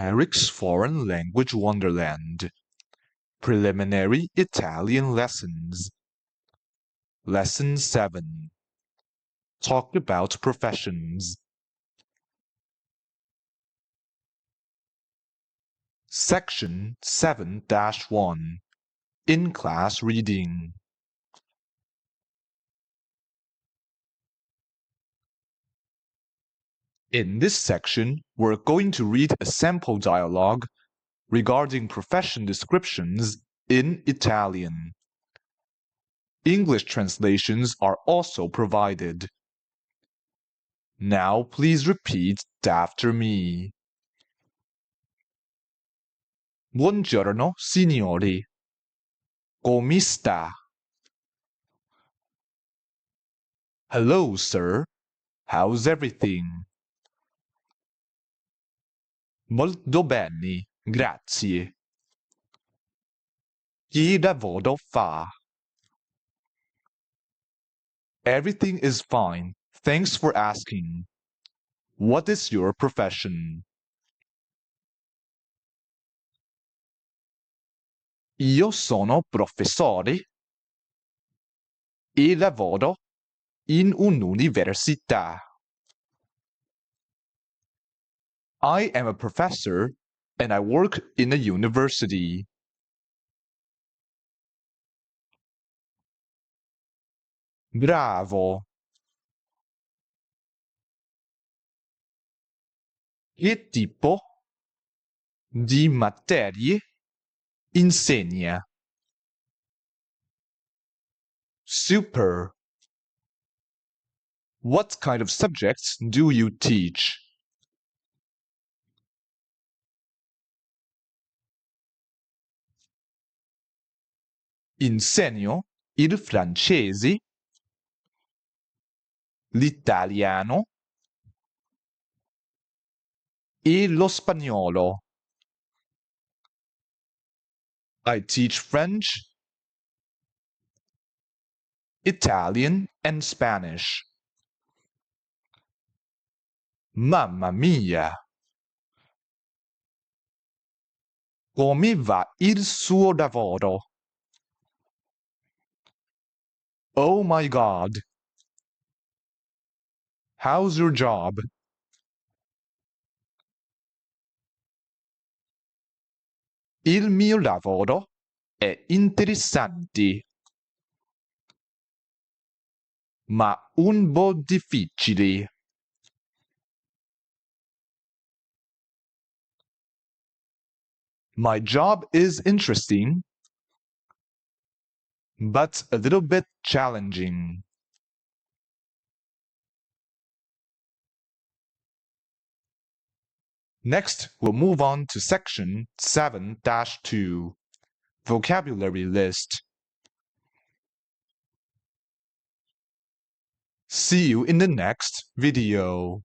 Eric's Foreign Language Wonderland. Preliminary Italian Lessons. Lesson 7. Talk about professions. Section 7-1. In-class reading. In this section, we're going to read a sample dialogue regarding profession descriptions in Italian. English translations are also provided. Now please repeat after me. Buongiorno, signori. Come sta? Hello, sir. How's everything? Molto bene, grazie. Che lavoro fa? Everything is fine. Thanks for asking. What is your profession? Io sono professore e lavoro in un'università. I am a professor and I work in a university. Bravo. Che tipo di materie insegna? Super. What kind of subjects do you teach? Insegno il francese, l'italiano e lo spagnolo. I teach French, Italian and Spanish. Mamma mia! Come va il suo lavoro? Oh my God! How's your job? Il mio lavoro è interessante, ma un po' difficile. My job is interesting, but a little bit challenging. Next, we'll move on to section 7-2, Vocabulary List. See you in the next video.